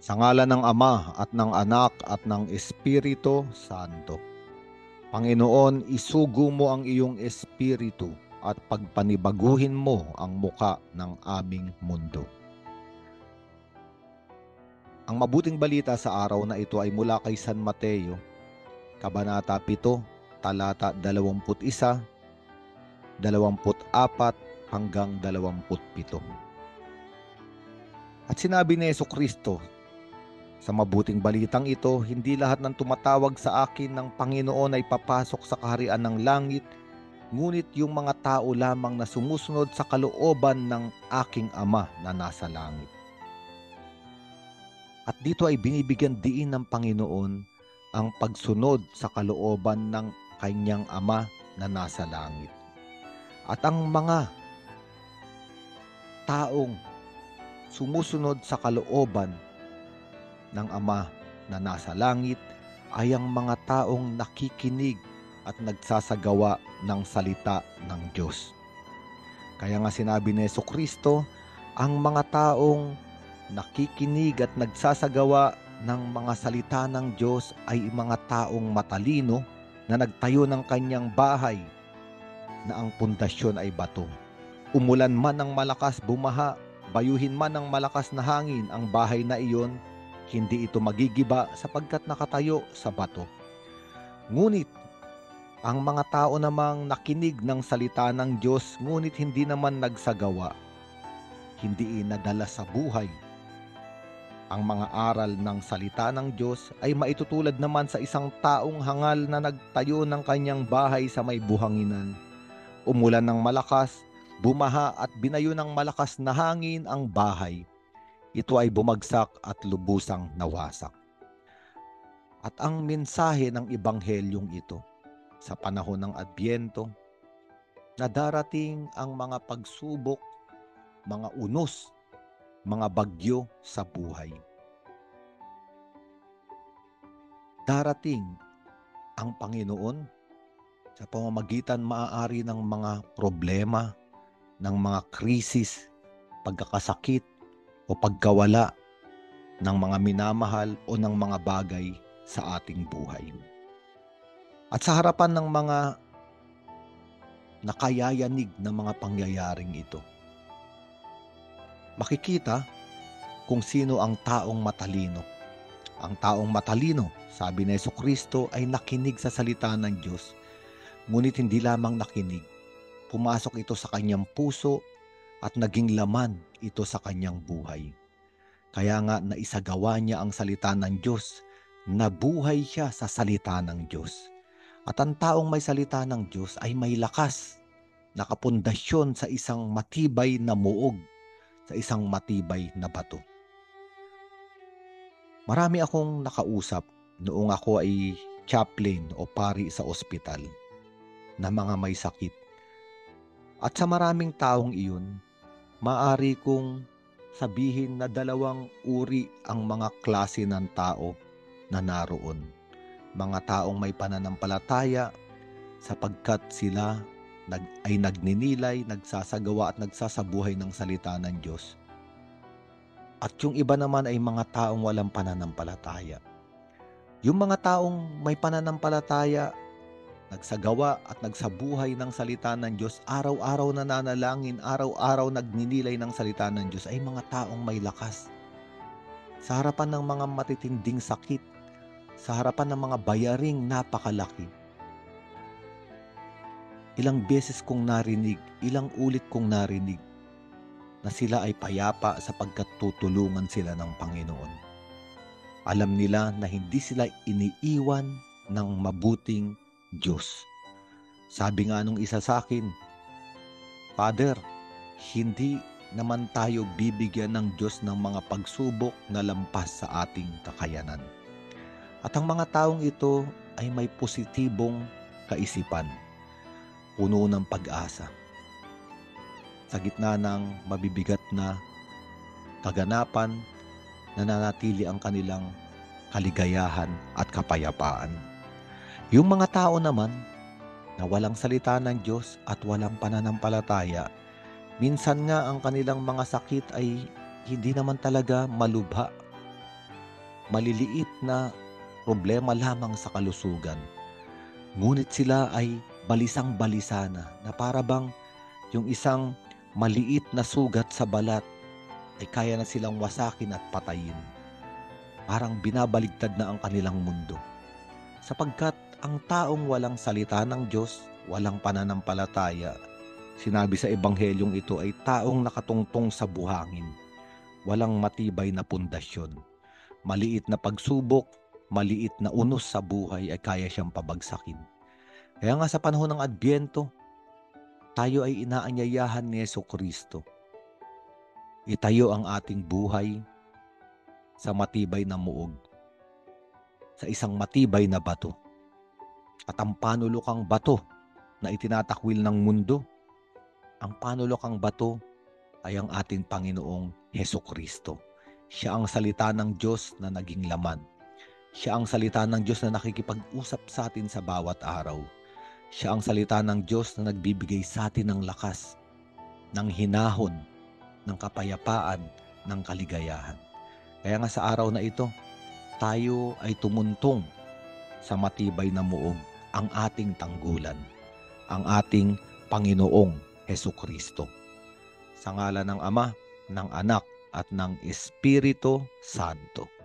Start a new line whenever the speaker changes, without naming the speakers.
Sa ngalan ng Ama at ng Anak at ng Espiritu Santo. Panginoon, isugo mo ang iyong espiritu at pagpanibaguhin mo ang muka ng aming mundo. Ang mabuting balita sa araw na ito ay mula kay San Mateo, Kabanata 7, talata 21, 24 hanggang 27. At sinabi ni Jesucristo sa mabuting balitang ito, hindi lahat ng tumatawag sa akin ng Panginoon ay papasok sa kaharian ng langit, ngunit yung mga tao lamang na sumusunod sa kalooban ng aking Ama na nasa langit. At dito ay binibigyan diin ng Panginoon ang pagsunod sa kalooban ng kanyang Ama na nasa langit. At ang mga taong sumusunod sa kalooban ng Ama na nasa langit ay ang mga taong nakikinig at nagsasagawa ng salita ng Diyos. Kaya nga sinabi ni Jesucristo, ang mga taong nakikinig at nagsasagawa ng mga salita ng Diyos ay mga taong matalino na nagtayo ng kanyang bahay na ang pundasyon ay bato. Umulan man ng malakas, bumaha, bayuhin man ng malakas na hangin ang bahay na iyon, hindi ito magigiba sapagkat nakatayo sa bato. Ngunit ang mga tao namang nakinig ng salita ng Diyos ngunit hindi naman nagsagawa, hindi inadala sa buhay. Ang mga aral ng salita ng Diyos ay maitutulad naman sa isang taong hangal na nagtayo ng kanyang bahay sa may buhanginan. Umulan ng malakas, bumaha at binayo ng malakas na hangin ang bahay. Ito ay bumagsak at lubusang nawasak. At ang mensahe ng Ebanghelyong ito sa panahon ng Adbyento, na darating ang mga pagsubok, mga unos, mga bagyo sa buhay. Darating ang Panginoon sa pamamagitan maaari ng mga problema, ng mga krisis, pagkakasakit o pagkawala ng mga minamahal o ng mga bagay sa ating buhay. At sa harapan ng mga nakayayanig na mga pangyayaring ito, makikita kung sino ang taong matalino. Ang taong matalino, sabi ni Jesucristo, ay nakinig sa salita ng Diyos. Ngunit hindi lamang nakinig, pumasok ito sa kanyang puso at naging laman ito sa kanyang buhay. Kaya nga naisagawa niya ang salita ng Diyos, nabuhay siya sa salita ng Diyos. At ang taong may salita ng Diyos ay may lakas, nakapundasyon sa isang matibay na muog, sa isang matibay na bato. Marami akong nakausap noong ako ay chaplain o pari sa ospital na mga may sakit. At sa maraming taong iyon, maaari kong sabihin na dalawang uri ang mga klase ng tao na naroon. Mga taong may pananampalataya sapagkat sila ay nagninilay, nagsasagawa at nagsasabuhay ng salita ng Diyos. At yung iba naman ay mga taong walang pananampalataya. Yung mga taong may pananampalataya, nagsagawa at nagsabuhay ng salita ng Diyos, araw-araw nananalangin, araw-araw nagninilay ng salita ng Diyos, ay mga taong may lakas. Sa harapan ng mga matitinding sakit, sa harapan ng mga bayaring napakalaki, ilang beses kong narinig, ilang ulit kong narinig na sila ay payapa sapagkat tutulungan sila ng Panginoon. Alam nila na hindi sila iniiwan ng mabuting Diyos. Sabi nga nung isa sa akin, Father, hindi naman tayo bibigyan ng Diyos ng mga pagsubok na lampas sa ating kakayanan. At ang mga taong ito ay may positibong kaisipan, puno ng pag-asa. Sa gitna ng mabibigat na kaganapan, nananatili ang kanilang kaligayahan at kapayapaan. Yung mga tao naman na walang salita ng Diyos at walang pananampalataya, minsan nga ang kanilang mga sakit ay hindi naman talaga malubha. maliliit na problema lamang sa kalusugan. Ngunit sila ay balisang-balisa na para bang yung isang maliit na sugat sa balat ay kaya na silang wasakin at patayin. Parang binabaligtad na ang kanilang mundo. Sapagkat ang taong walang salita ng Diyos, walang pananampalataya, sinabi sa ebanghelyong ito ay taong nakatungtong sa buhangin, walang matibay na pundasyon. Maliit na pagsubok, maliit na unos sa buhay ay kaya siyang pabagsakin. Kaya nga sa panahon ng Adbyento, tayo ay inaanyayahan ni Jesucristo. Itayo ang ating buhay sa matibay na muog, sa isang matibay na bato. At ang panulokang bato na itinatakwil ng mundo, ang panulokang bato ay ang ating Panginoong Jesucristo. Siya ang salita ng Diyos na naging laman. Siya ang salita ng Diyos na nakikipag-usap sa atin sa bawat araw. Siya ang salita ng Diyos na nagbibigay sa atin ng lakas, ng hinahon, ng kapayapaan, ng kaligayahan. Kaya nga sa araw na ito, tayo ay tumuntong sa matibay na muog, ang ating tanggulan, ang ating Panginoong Jesucristo. Sa ngalan ng Ama, ng Anak, at ng Espiritu Santo.